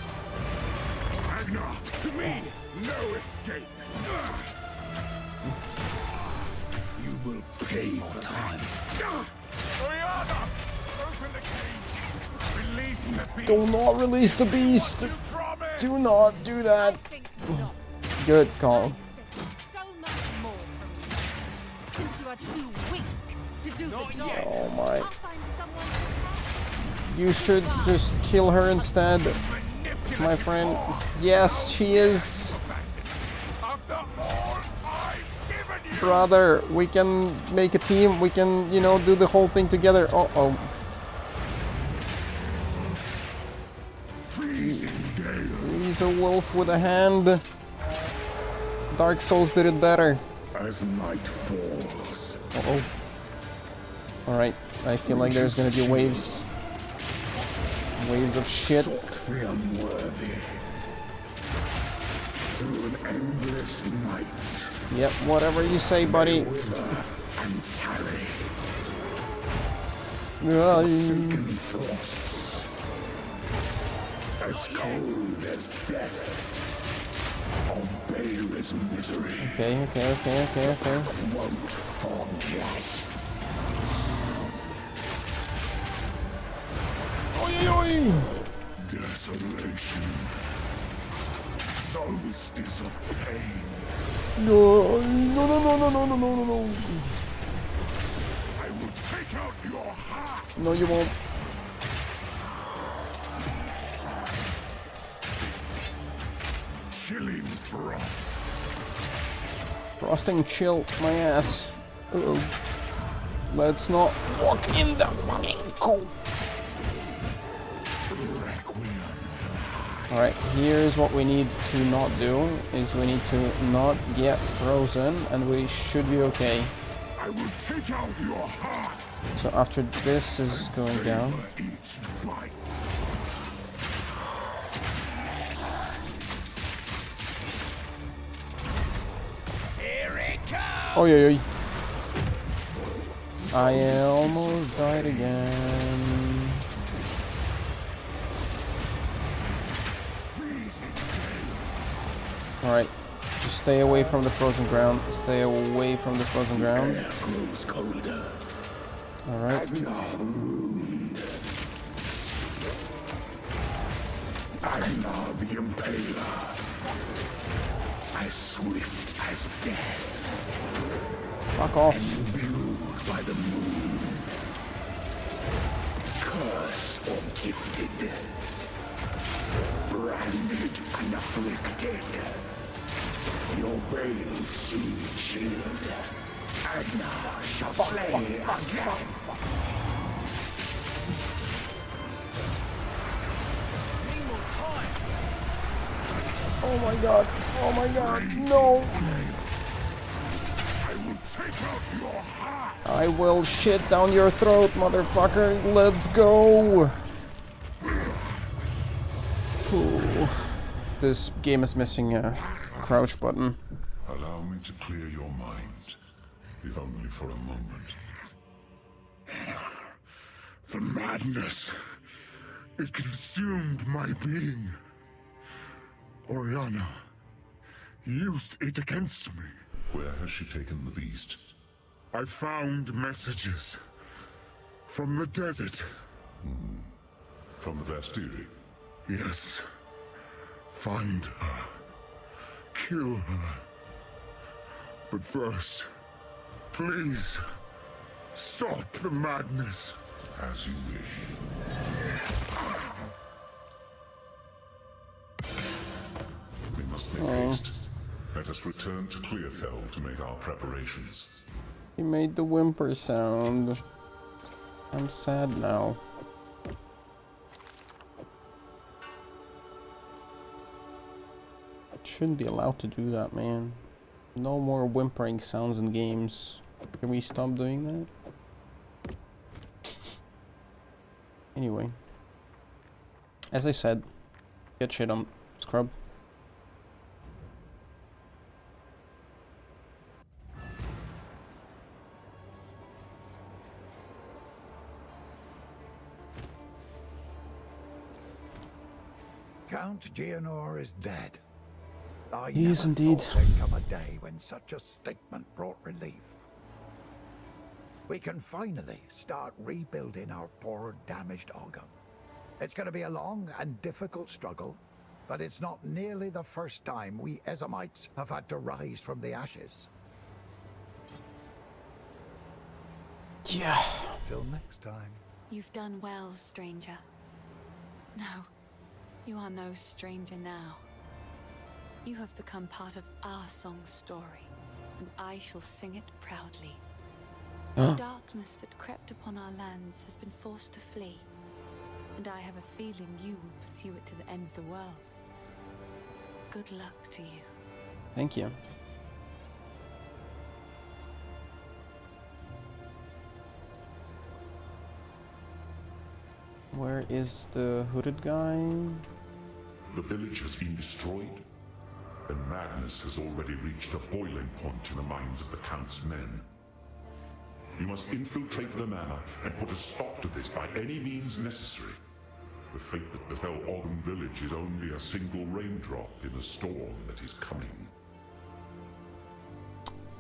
Ragnar, to me, no escape. You will pay for time. Oriana, open the cage. Release the beast. Do not release the beast. You promise. Do not do that. I think not. Good call. So much more from you. Since you are too weak to do the job. Oh my. I'll find someone to help. You should just kill her instead, my friend. Yes, she is. After all I've given you. Brother, we can make a team. We can, you know, do the whole thing together. Uh-oh. He's a wolf with a hand. Dark Souls did it better. As night falls. Uh-oh. Alright, I feel like there's gonna be waves. Waves of shit. Sought the unworthy. Through an endless night. Yep, whatever you say, buddy. Wither and tarry. Yeah, Forsaken thrusts. As cold as death. Of Bael's misery. okay. Won't forget. Oi. Desolation. Solstice of pain. No. I will take out your heart. No, you won't. Chilling frost. Frosting chill my ass. Uh-oh. Let's not walk in the fucking cold. Alright, here's what we need to not do, is we need to not get frozen, and we should be okay. I will take out your heart. So after this is going down. Each bite. Oi. I almost died again. Alright, just stay away from the frozen ground. Stay away from the frozen ground. Air grows colder. Alright. Ragnar the Impaler. As swift as death. Fuck off. Imbued by the moon. Cursed or gifted. Branded and afflicted. Your veins soon chilled. Ragnar shall slay again. Oh my god. Oh my god. No. I will take out your heart. I will shit down your throat, motherfucker. Let's go. Ooh. This game is missing a crouch button. Allow me to clear your mind, if only for a moment. The madness. It consumed my being. Oriana used it against me. Where has she taken the beast? I found messages from the desert. From the Vastiri? Yes. Find her. Kill her. But first, please, stop the madness. As you wish. We must make haste. Let us return to Clearfell to make our preparations. He made the whimper sound. I'm sad now. Shouldn't be allowed to do that, man. No more whimpering sounds in games. Can we stop doing that? Anyway. As I said, get shit on, scrub. Count Geonor is dead. I He is never indeed. thought there'd come a day when such a statement brought relief. We can finally start rebuilding our poor, damaged Ogham. It's going to be a long and difficult struggle, but it's not nearly the first time we Ezamites have had to rise from the ashes. Yeah. Till next time. You've done well, stranger. No, you are no stranger now. You have become part of our song's story, and I shall sing it proudly. The darkness that crept upon our lands has been forced to flee, and I have a feeling you will pursue it to the end of the world. Good luck to you. Thank you. Where is the hooded guy? The village has been destroyed, and madness has already reached a boiling point in the minds of the Count's men. You must infiltrate the manor and put a stop to this by any means necessary. The fate that befell Ogham village is only a single raindrop in the storm that is coming.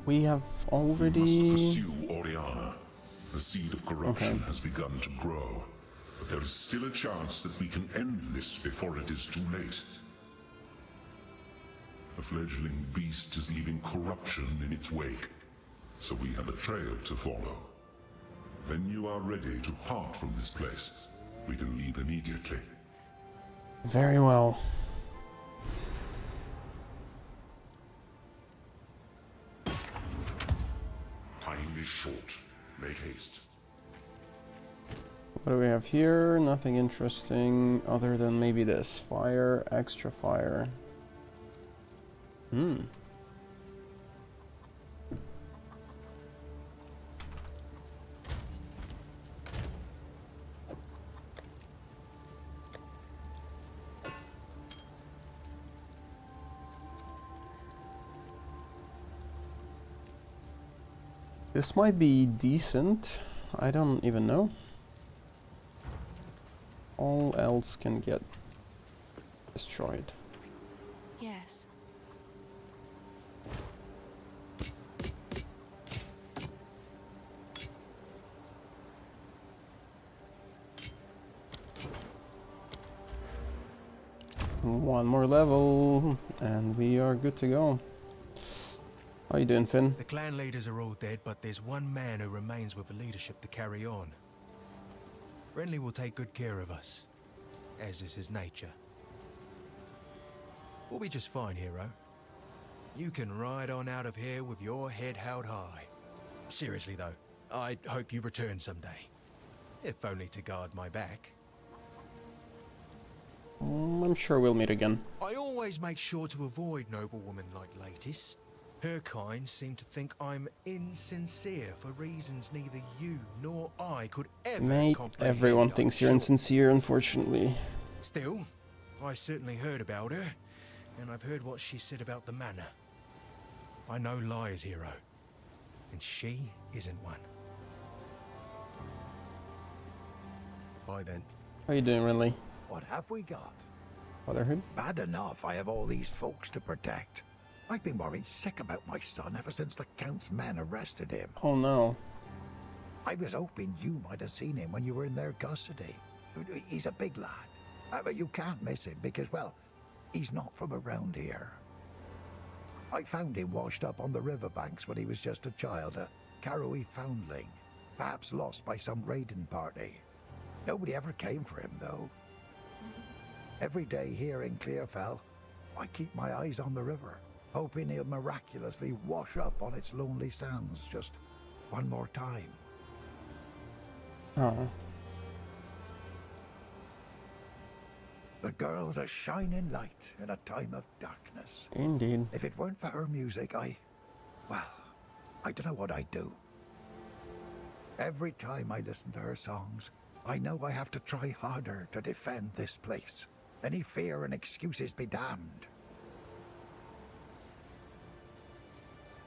We have already... You must pursue Oriana. The seed of corruption has begun to grow, but there is still a chance that we can end this before it is too late. The fledgling beast is leaving corruption in its wake, so we have a trail to follow. When you are ready to part from this place, we can leave immediately. Very well. Time is short. Make haste. What do we have here? Nothing interesting other than maybe this. Fire, extra fire. This might be decent. I don't even know. All else can get destroyed. Yes. One more level, and we are good to go. How you doing, Finn? The clan leaders are all dead, but there's one man who remains with the leadership to carry on. Renly will take good care of us, as is his nature. We'll be just fine, hero. You can ride on out of here with your head held high. Seriously though, I hope you return someday. If only to guard my back. I'm sure we'll meet again. I always make sure to avoid noblewomen like Latis. Her kind seem to think I'm insincere for reasons neither you nor I could ever Mate, comprehend. everyone thinks you're insincere, unfortunately. Still, I certainly heard about her, and I've heard what she said about the manor. I know lies, hero, and she isn't one. Bye then. How you doing, Renly? What have we got? Brotherhood? Bad enough I have all these folks to protect. I've been worried sick about my son ever since the Count's men arrested him. Oh no. I was hoping you might have seen him when you were in their custody. He's a big lad. But you can't miss him because, well, he's not from around here. I found him washed up on the riverbanks when he was just a child, a Karoi foundling, perhaps lost by some raiding party. Nobody ever came for him, though. Every day here in Clearfell, I keep my eyes on the river, hoping he'll miraculously wash up on its lonely sands just one more time. Oh. The girl's a shining light in a time of darkness. Indeed. If it weren't for her music, I don't know what I'd do. Every time I listen to her songs, I know I have to try harder to defend this place. Any fear and excuses be damned.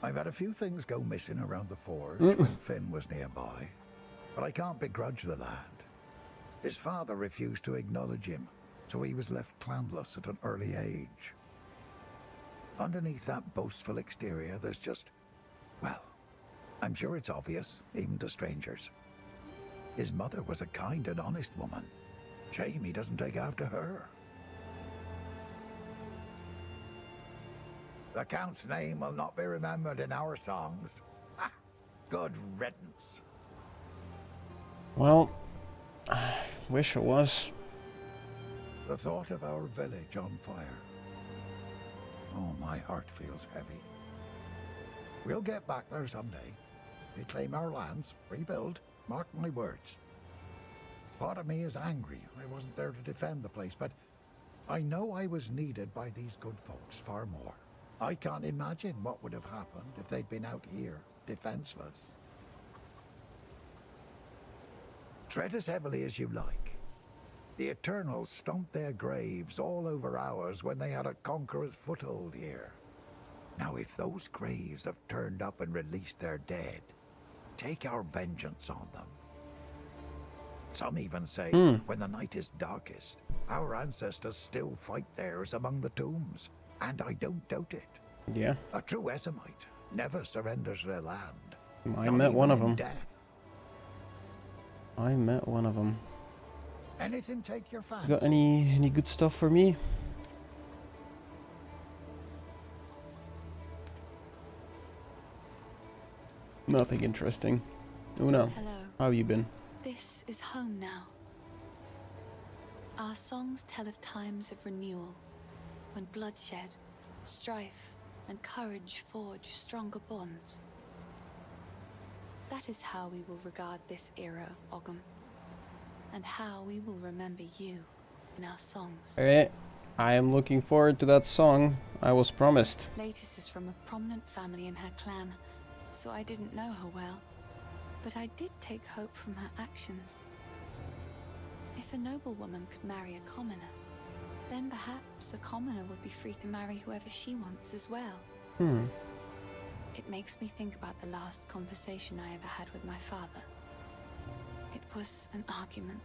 I've had a few things go missing around the forge when Finn was nearby, but I can't begrudge the lad. His father refused to acknowledge him, so he was left clanless at an early age. Underneath that boastful exterior, there's just, well, I'm sure it's obvious, even to strangers. His mother was a kind and honest woman. Shame he doesn't take after her. The Count's name will not be remembered in our songs. Ah, good riddance. Well, I wish it was. The thought of our village on fire. Oh, my heart feels heavy. We'll get back there someday. Reclaim our lands, rebuild, mark my words. Part of me is angry I wasn't there to defend the place, but I know I was needed by these good folks far more. I can't imagine what would have happened if they'd been out here, defenseless. Tread as heavily as you like. The Eternals stomped their graves all over ours when they had a conqueror's foothold here. Now if those graves have turned up and released their dead, take our vengeance on them. Some even say, when the night is darkest, our ancestors still fight theirs among the tombs. And I don't doubt it. Yeah. A true Essamite never surrenders their land. I met one of them. Death. I met one of them. Anything take your fancy? Got any good stuff for me? Nothing interesting. Una, Hello. how have you been? This is home now. Our songs tell of times of renewal, when bloodshed, strife, and courage forge stronger bonds. That is how we will regard this era of Ogham, and how we will remember you in our songs. Okay, I am looking forward to that song I was promised. Latis is from a prominent family in her clan, so I didn't know her well, but I did take hope from her actions. If a noblewoman could marry a commoner, then perhaps a commoner would be free to marry whoever she wants as well. It makes me think about the last conversation I ever had with my father. It was an argument.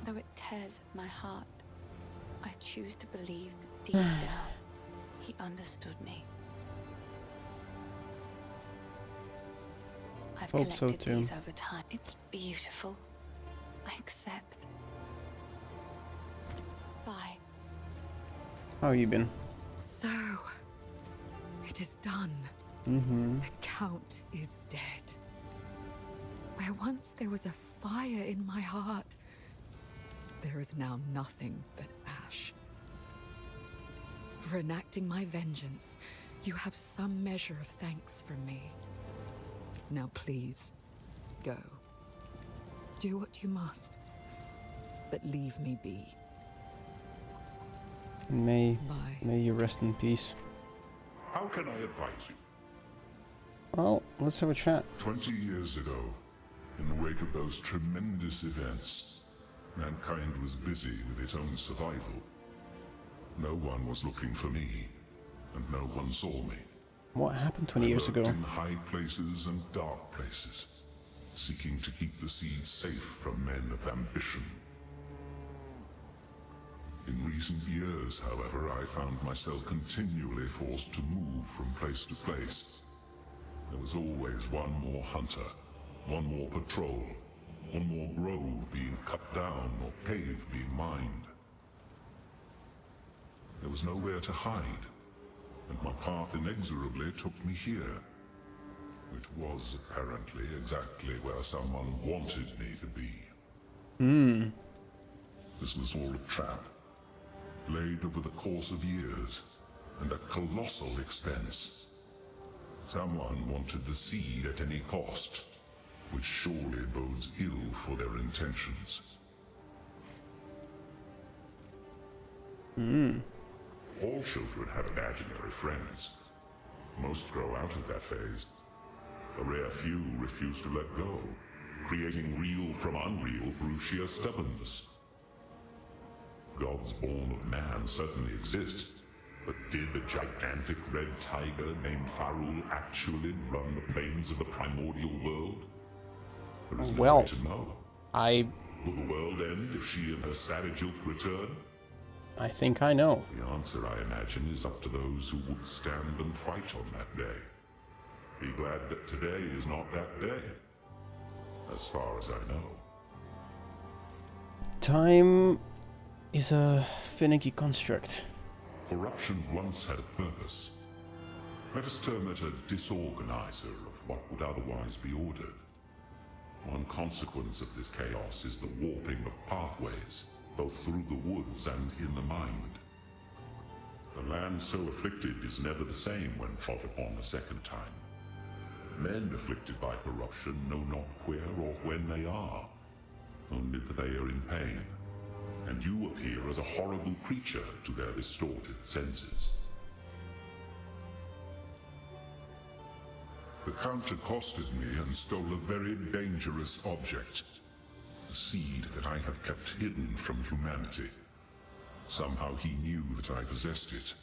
Though it tears at my heart, I choose to believe that deep down, he understood me. I've Hope so collected too. these over time. It's beautiful. I accept. Bye. How have you been? So, it is done. Mm-hmm. The Count is dead. Where once there was a fire in my heart, there is now nothing but ash. For enacting my vengeance, you have some measure of thanks from me. Now please, go. Do what you must, but leave me be. May Bye. you rest in peace. How can I advise you? Well, let's have a chat. 20 years ago, in the wake of those tremendous events, mankind was busy with its own survival. No one was looking for me, and no one saw me. What happened 20 years ago? I worked in high places and dark places, seeking to keep the seeds safe from men of ambition. In recent years, however, I found myself continually forced to move from place to place. There was always one more hunter, one more patrol, one more grove being cut down or cave being mined. There was nowhere to hide, and my path inexorably took me here, which was apparently exactly where someone wanted me to be. This was all a trap, laid over the course of years, and at colossal expense. Someone wanted the seed at any cost, which surely bodes ill for their intentions. All children have imaginary friends. Most grow out of that phase. A rare few refuse to let go, creating real from unreal through sheer stubbornness. Gods born of man certainly exist, but did the gigantic red tiger named Farul actually run the plains of the primordial world? There is no Well, way to know. I will the world end if she and her savage ilk return? I think I know. The answer, I imagine, is up to those who would stand and fight on that day. Be glad that today is not that day, as far as I know. Time is a finicky construct. Corruption once had a purpose. Let us term it a disorganizer of what would otherwise be ordered. One consequence of this chaos is the warping of pathways, both through the woods and in the mind. The land so afflicted is never the same when trod upon a second time. Men afflicted by corruption know not where or when they are, only that they are in pain, and you appear as a horrible creature to their distorted senses. The Count accosted me and stole a very dangerous object. A seed that I have kept hidden from humanity. Somehow he knew that I possessed it.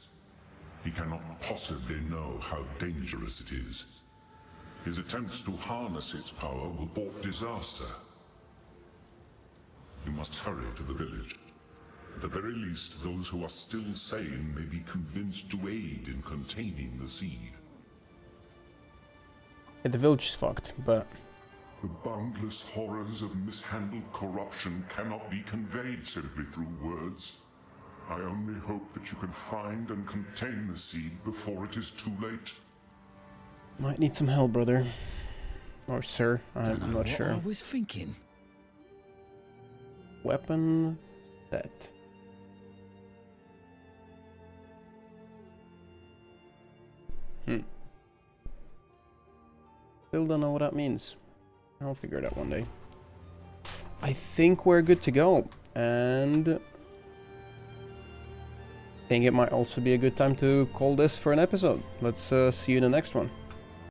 He cannot possibly know how dangerous it is. His attempts to harness its power will brought disaster. You must hurry to the village. At the very least, those who are still sane may be convinced to aid in containing the seed. Yeah, the village is fucked, but... The boundless horrors of mishandled corruption cannot be conveyed simply through words. I only hope that you can find and contain the seed before it is too late. Might need some help, brother. Or sir, I'm not sure. I was thinking. Weapon set. Still don't know what that means. I'll figure it out one day. I think we're good to go. And I think it might also be a good time to call this for an episode. Let's see you in the next one.